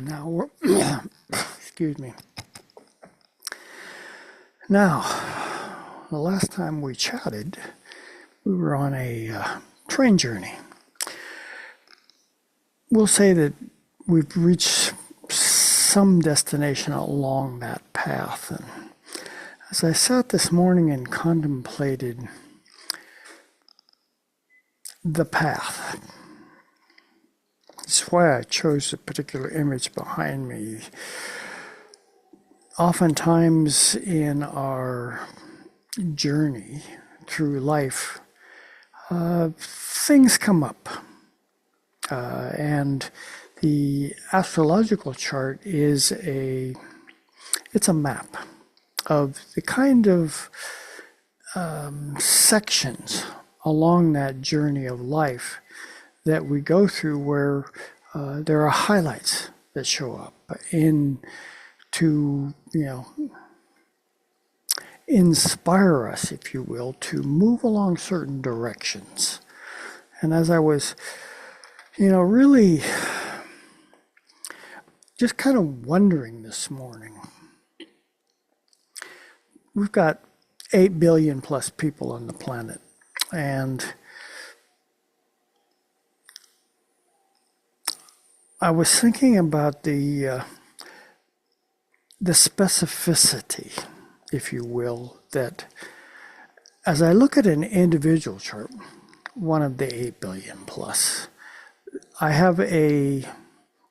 Now, excuse me. Now, the last time we chatted, we were on a train journey. We'll say that we've reached some destination along that path. And as I sat this morning and contemplated the path, that's why I chose a particular image behind me. Oftentimes in our journey through life, things come up. And the astrological chart is it's a map of the kind of sections along that journey of life that we go through where there are highlights that show up to inspire us, if you will, to move along certain directions. And as I was, really just kind of wondering this morning, we've got 8 billion plus people on the planet, and I was thinking about the specificity, if you will, that as I look at an individual chart, one of the 8 billion plus, I have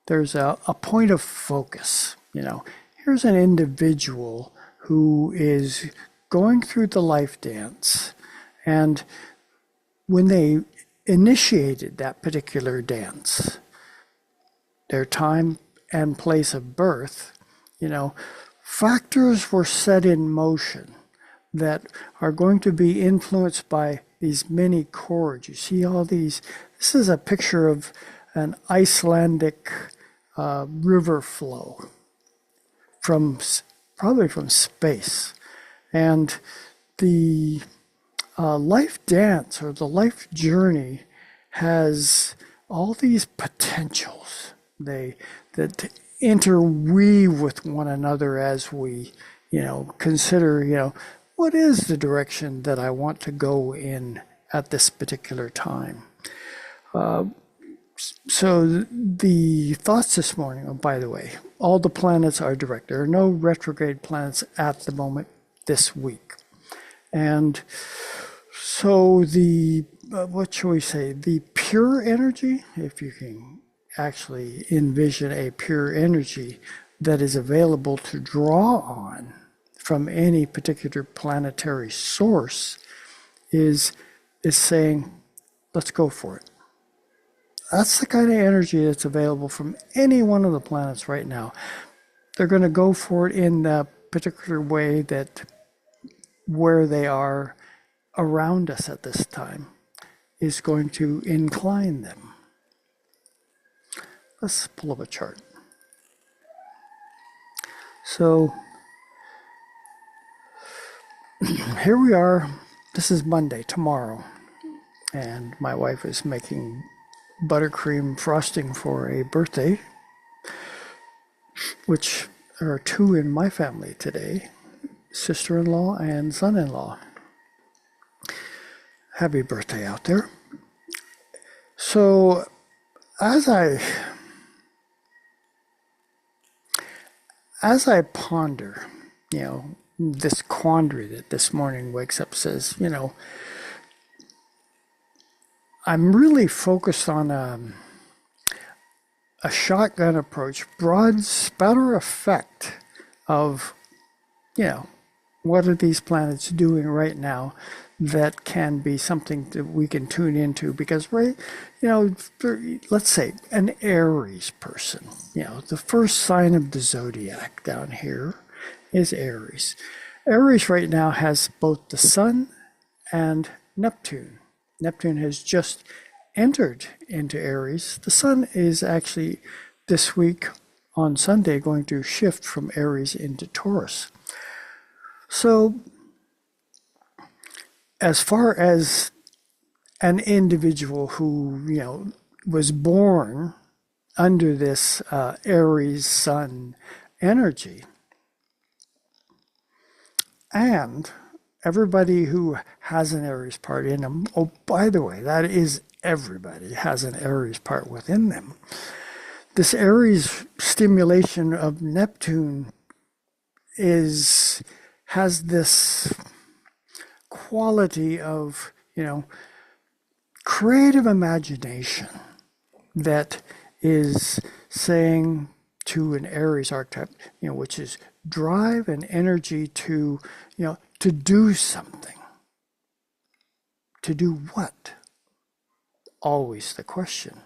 there's a point of focus. Here's an individual who is going through the life dance, and when they initiated that particular dance, their time and place of birth, factors were set in motion that are going to be influenced by these many chords. You see all these. This is a picture of an Icelandic river flow probably from space. And the life dance or the life journey has all these potentials that interweave with one another as we, consider, what is the direction that I want to go in at this particular time. So the thoughts this morning, oh, by the way, all the planets are direct. There are no retrograde planets at the moment this week. And so what shall we say, the pure energy, if you can actually envision a pure energy that is available to draw on from any particular planetary source, is saying, let's go for it. That's the kind of energy that's available from any one of the planets right now. They're going to go for it in the particular way that where they are around us at this time is going to incline them. Let's pull up a chart. So here we are. This is Monday, tomorrow. And my wife is making buttercream frosting for a birthday, which there are 2 in my family today, sister-in-law and son-in-law. Happy birthday out there. So as I ponder, this quandary that this morning wakes up, says, I'm really focused on a shotgun approach, broad spatter effect of, what are these planets doing right now that can be something that we can tune into, because let's say an Aries person, the first sign of the zodiac down here is Aries. Aries right now has both the Sun and Neptune. Neptune has just entered into Aries. The Sun is actually this week on Sunday going to shift from Aries into Taurus. So as far as an individual who, was born under this Aries sun energy. And everybody who has an Aries part in them, oh, by the way, that is everybody has an Aries part within them. This Aries stimulation of Neptune has this quality of, creative imagination that is saying to an Aries archetype, which is drive and energy to, to do something. To do what? Always the question.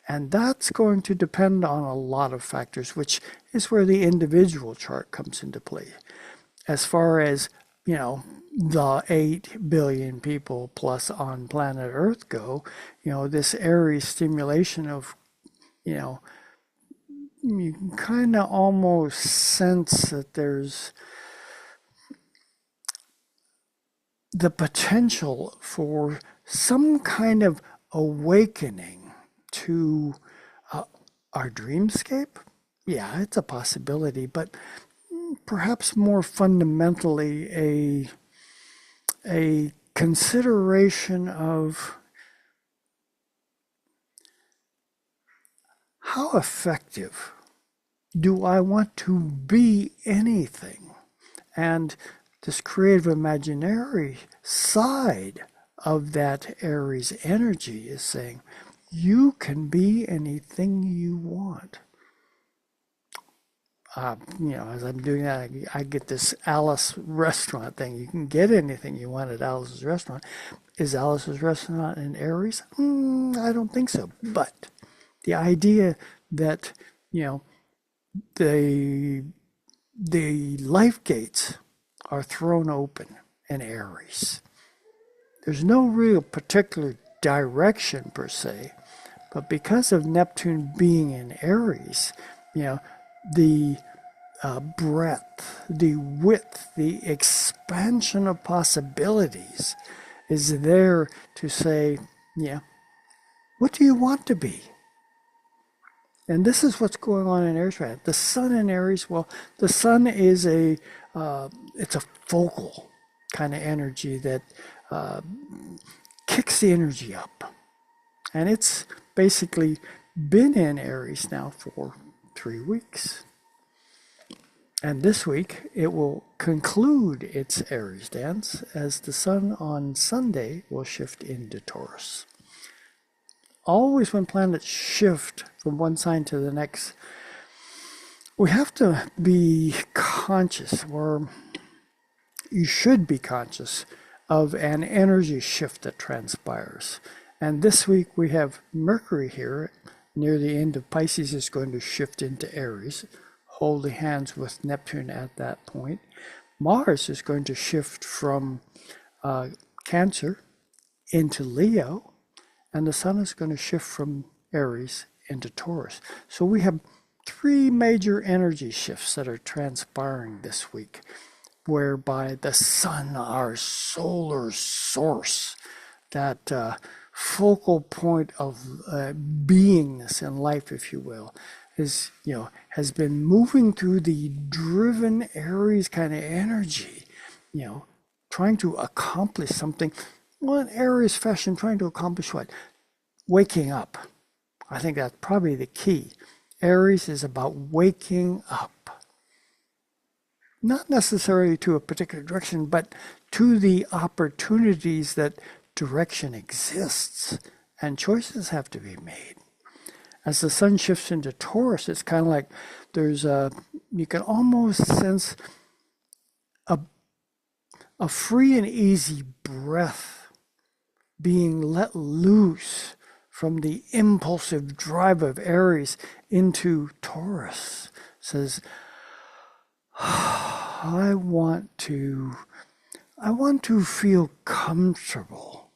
And that's going to depend on a lot of factors, which is where the individual chart comes into play. As far as, the 8 billion people plus on planet Earth go, this Aries stimulation of, you can kind of almost sense that there's the potential for some kind of awakening to our dreamscape. Yeah, it's a possibility, but perhaps more fundamentally a consideration of how effective do I want to be anything? And this creative imaginary side of that Aries energy is saying, you can be anything you want. As I'm doing that, I get this Alice restaurant thing. You can get anything you want at Alice's restaurant. Is Alice's restaurant in Aries? I don't think so. But the idea that, the life gates are thrown open in Aries. There's no real particular direction per se, but because of Neptune being in Aries, the breadth, the width, the expansion of possibilities is there to say, what do you want to be? And this is what's going on in Aries right now. The sun in Aries, well, the sun is it's a focal kind of energy that kicks the energy up. And it's basically been in Aries now for 3 weeks. And this week, it will conclude its Aries dance as the sun on Sunday will shift into Taurus. Always when planets shift from one sign to the next, we have to be conscious, or you should be conscious, of an energy shift that transpires. And this week we have Mercury here near the end of Pisces is going to shift into Aries, holding hands with Neptune at that point. Mars is going to shift from Cancer into Leo, and the sun is going to shift from Aries into Taurus. So we have 3 major energy shifts that are transpiring this week, whereby the sun, our solar source, that focal point of beingness in life, if you will, is, has been moving through the driven Aries kind of energy, trying to accomplish something. Well, in Aries fashion, trying to accomplish what? Waking up. I think that's probably the key. Aries is about waking up. Not necessarily to a particular direction, but to the opportunities that direction exists and choices have to be made. As the sun shifts into Taurus, it's kind of like there's you can almost sense a free and easy breath being let loose from the impulsive drive of Aries into Taurus. It says, I want to feel comfortable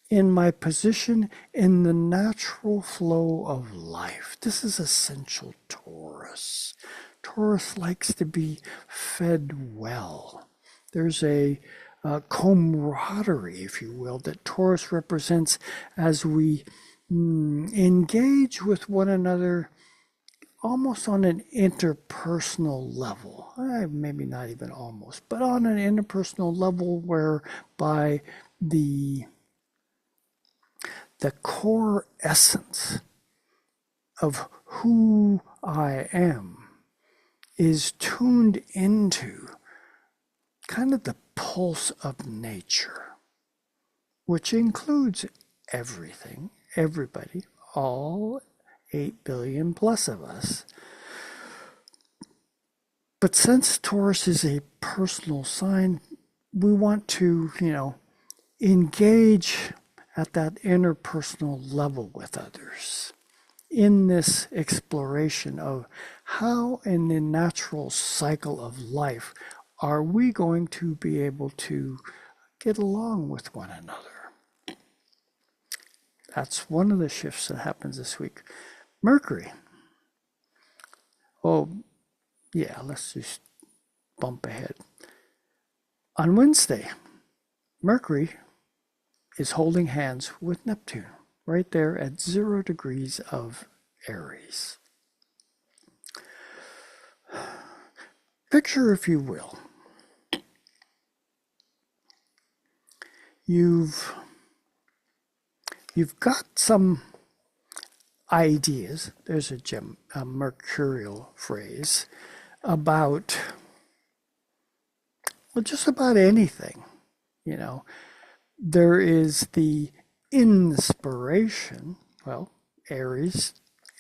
in my position in the natural flow of life. This is essential Taurus. Taurus likes to be fed well. There's a camaraderie, if you will, that Taurus represents as we engage with one another almost on an interpersonal level. Maybe not even almost, but on an interpersonal level whereby the core essence of who I am is tuned into kind of the pulse of nature, which includes everything, everybody, all 8 billion plus of us. But since Taurus is a personal sign, we want to, engage at that interpersonal level with others in this exploration of how in the natural cycle of life are we going to be able to get along with one another. That's one of the shifts that happens this week. Mercury. Oh, yeah, let's just bump ahead. On Wednesday, Mercury is holding hands with Neptune right there at 0 degrees of Aries. Picture, if you will, you've got some ideas. There's a mercurial phrase about, well, just about anything. There is the inspiration. Well, Aries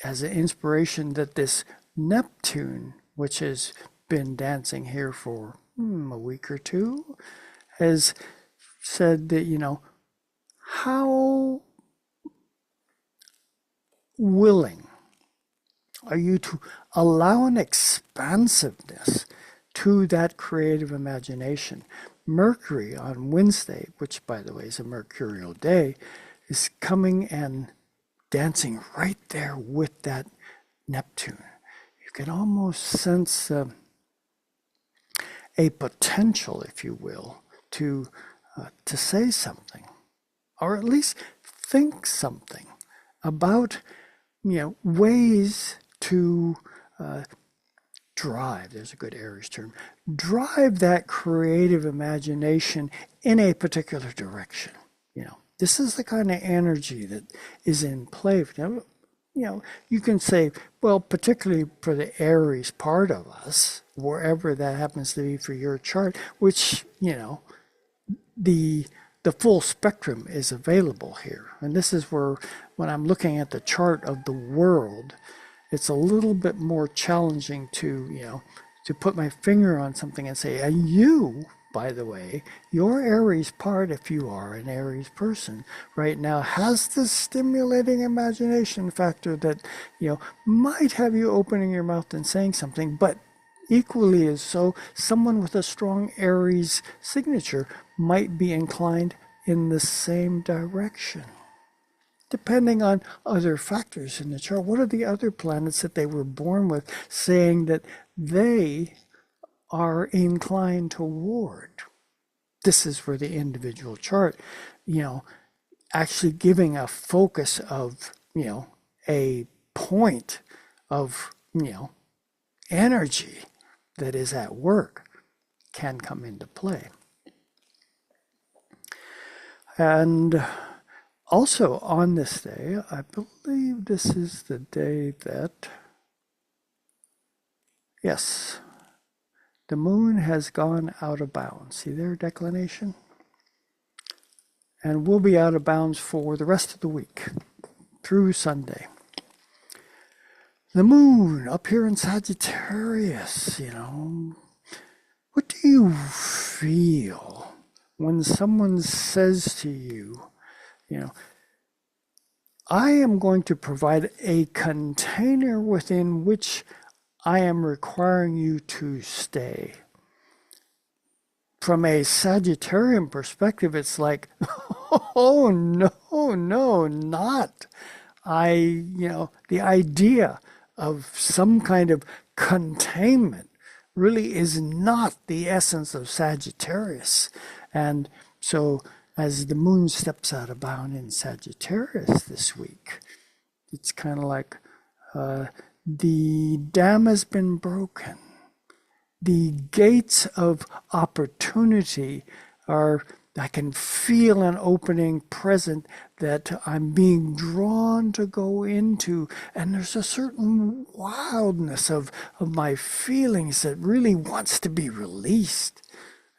has an inspiration that this Neptune, which has been dancing here for a week or two, has said that, how willing are you to allow an expansiveness to that creative imagination? Mercury on Wednesday, which by the way is a mercurial day, is coming and dancing right there with that Neptune. You can almost sense a potential, if you will, to say something, or at least think something about, ways to drive, there's a good Aries term, drive that creative imagination in a particular direction. This is the kind of energy that is in play. You can say, well, particularly for the Aries part of us, wherever that happens to be for your chart, which, the full spectrum is available here. And this is where, when I'm looking at the chart of the world, it's a little bit more challenging to put my finger on something and say, and you, by the way, your Aries part, if you are an Aries person right now, has this stimulating imagination factor that, might have you opening your mouth and saying something, but equally as so, someone with a strong Aries signature might be inclined in the same direction. Depending on other factors in the chart. What are the other planets that they were born with saying that they are inclined toward? This is where the individual chart, actually giving a focus of, a point of, energy that is at work can come into play. And also on this day, I believe this is the day that, yes, the moon has gone out of bounds. See their declination? And will be out of bounds for the rest of the week through Sunday. The moon up here in Sagittarius, what do you feel when someone says to you, I am going to provide a container within which I am requiring you to stay. From a Sagittarian perspective, it's like, oh, no, not. The idea of some kind of containment really is not the essence of Sagittarius. And so as the moon steps out of bound in Sagittarius this week, it's kind of like the dam has been broken. The gates of opportunity are, I can feel an opening present that I'm being drawn to go into. And there's a certain wildness of my feelings that really wants to be released.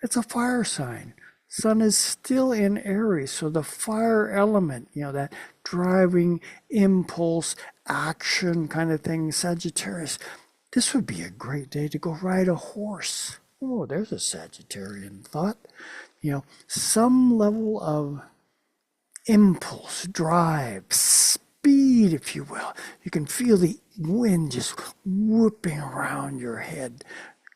It's a fire sign. Sun is still in Aries, so the fire element, that driving impulse, action kind of thing, Sagittarius. This would be a great day to go ride a horse. Oh, there's a Sagittarian thought. Some level of impulse, drive, speed, if you will. You can feel the wind just whooping around your head,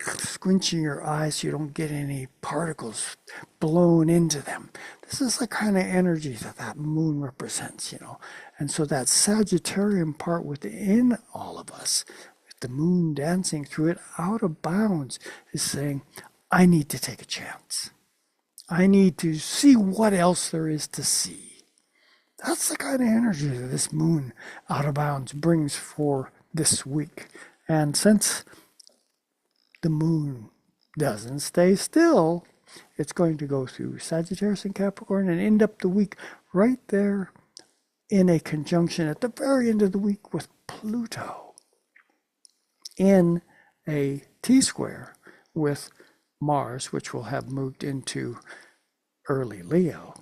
squinching your eyes so you don't get any particles blown into them. This is the kind of energy that moon represents, And so that Sagittarian part within all of us, with the moon dancing through it out of bounds, is saying, I need to take a chance. I need to see what else there is to see. That's the kind of energy that this moon out of bounds brings for this week. And since the moon doesn't stay still, it's going to go through Sagittarius and Capricorn and end up the week right there in a conjunction at the very end of the week with Pluto in a T-square with Mars, which will have moved into early Leo,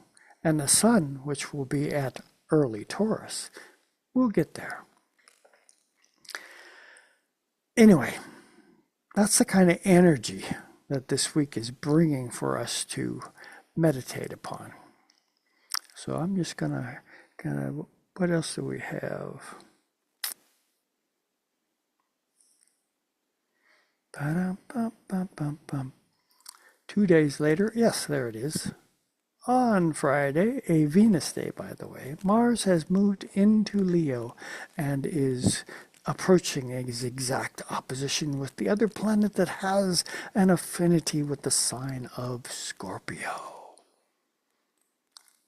and the Sun, which will be at early Taurus. We'll get there. Anyway, that's the kind of energy that this week is bringing for us to meditate upon. So I'm just going to kind of, what else do we have? Ba-dum-bum-bum-bum-bum. 2 days later, yes, there it is. On Friday, a Venus day, by the way, Mars has moved into Leo and is approaching his exact opposition with the other planet that has an affinity with the sign of Scorpio.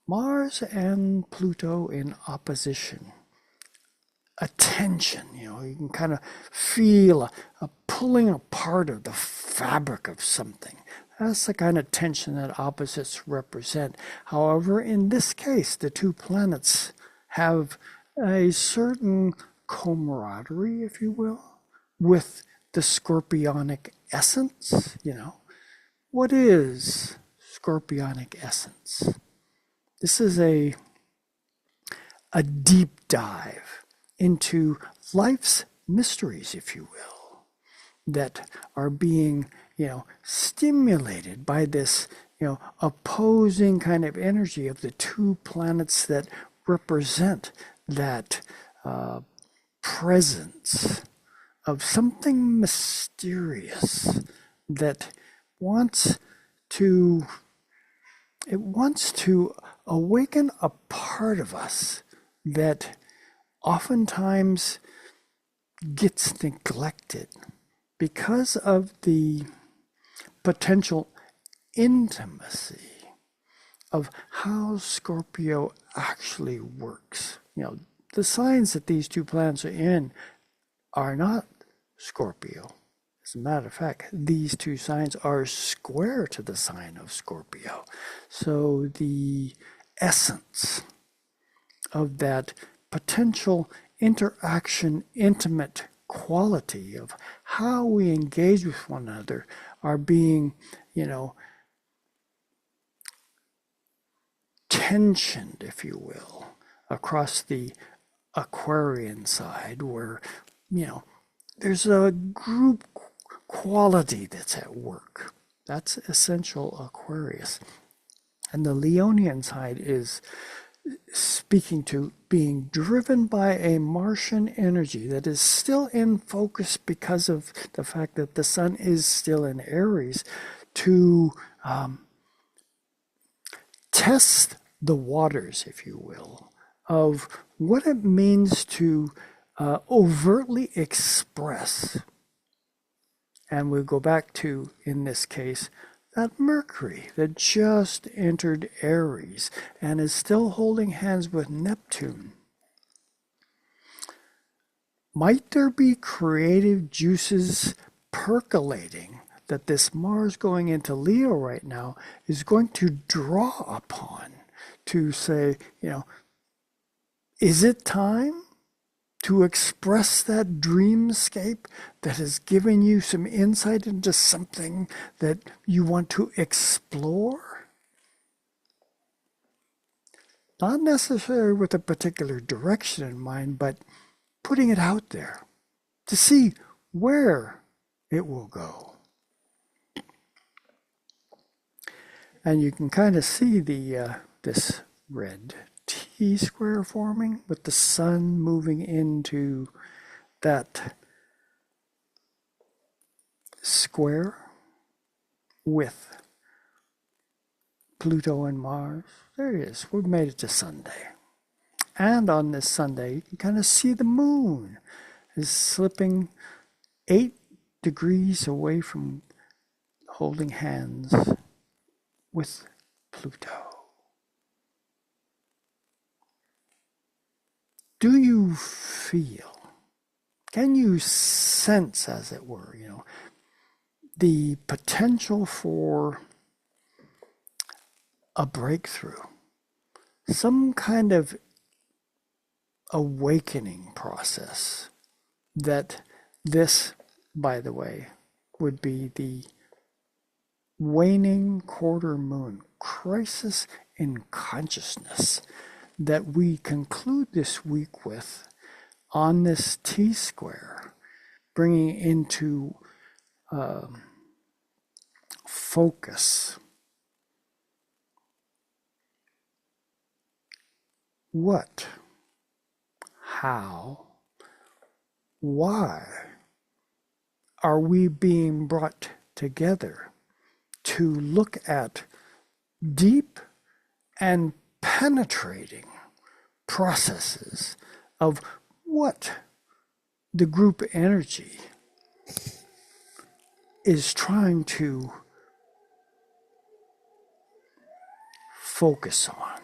Mars and Pluto in opposition. A tension, you can kind of feel a pulling apart of the fabric of something. That's the kind of tension that opposites represent. However, in this case, the two planets have a certain camaraderie, if you will, with the scorpionic essence. What is scorpionic essence? This is a deep dive into life's mysteries, if you will, that are being, stimulated by this, opposing kind of energy of the two planets that represent that presence of something mysterious that wants to awaken a part of us that oftentimes gets neglected because of the potential intimacy of how Scorpio actually works. The signs that these two planets are in are not Scorpio. As a matter of fact, these two signs are square to the sign of Scorpio. So the essence of that potential interaction, intimate quality of how we engage with one another are being, tensioned, if you will, across the Aquarian side where, there's a group quality that's at work. That's essential Aquarius. And the Leonian side is speaking to being driven by a Martian energy that is still in focus because of the fact that the sun is still in Aries to test the waters, if you will, of what it means to overtly express. And we'll go back to, in this case, that Mercury that just entered Aries and is still holding hands with Neptune. Might there be creative juices percolating that this Mars going into Leo right now is going to draw upon to say, is it time to express that dreamscape that has given you some insight into something that you want to explore? Not necessarily with a particular direction in mind, but putting it out there to see where it will go. And you can kind of see this red T-square forming with the sun moving into that square with Pluto and Mars. There it is. We've made it to Sunday. And on this Sunday, you can kind of see the moon is slipping 8 degrees away from holding hands with Pluto. Do you feel, can you sense, as it were, the potential for a breakthrough, some kind of awakening process that this, by the way, would be the waning quarter moon crisis in consciousness that we conclude this week with on this T-square, bringing into focus what, how, why are we being brought together to look at deep and penetrating processes of what the group energy is trying to focus on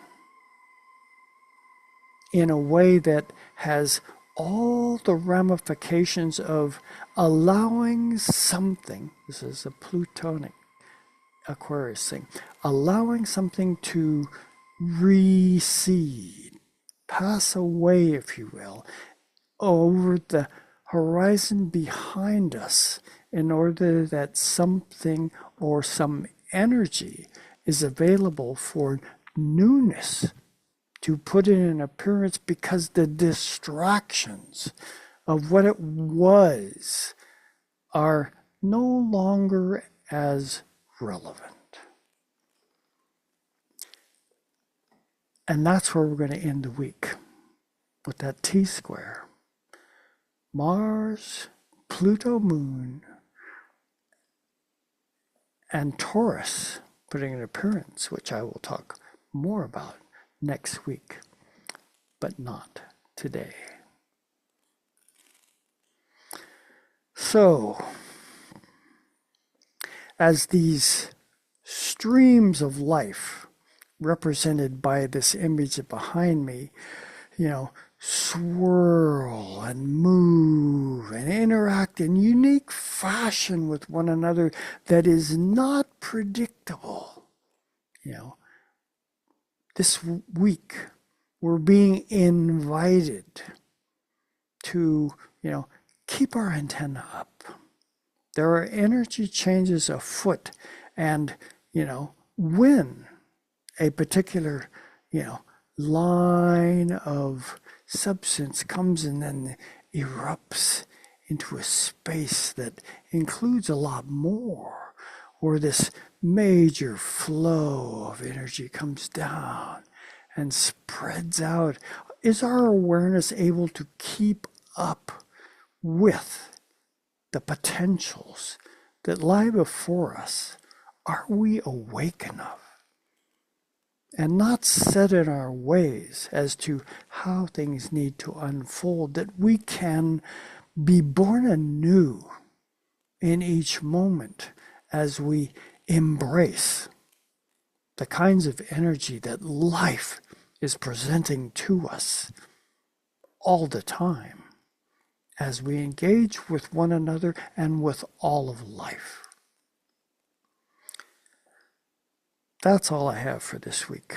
in a way that has all the ramifications of allowing something, this is a Plutonic Aquarius thing, allowing something to recede, pass away, if you will, over the horizon behind us in order that something or some energy is available for newness to put in an appearance, because the distractions of what it was are no longer as relevant. And that's where we're going to end the week, with that T-square. Mars, Pluto moon, and Taurus putting an appearance, which I will talk more about next week, but not today. So, as these streams of life represented by this image behind me, swirl and move and interact in unique fashion with one another that is not predictable. This week we're being invited to, keep our antenna up. There are energy changes afoot, and, when a particular, line of substance comes and then erupts into a space that includes a lot more, or this major flow of energy comes down and spreads out, is our awareness able to keep up with the potentials that lie before us? Are we awake enough and not set in our ways as to how things need to unfold, that we can be born anew in each moment as we embrace the kinds of energy that life is presenting to us all the time as we engage with one another and with all of life. That's all I have for this week.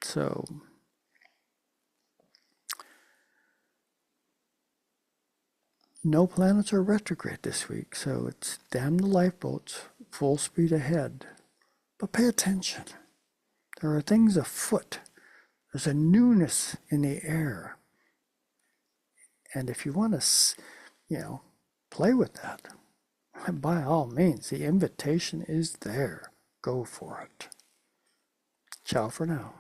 So, no planets are retrograde this week, so it's damn the lifeboats, full speed ahead. But pay attention. There are things afoot. There's a newness in the air. And if you want to, play with that, by all means, the invitation is there. Go for it. Ciao for now.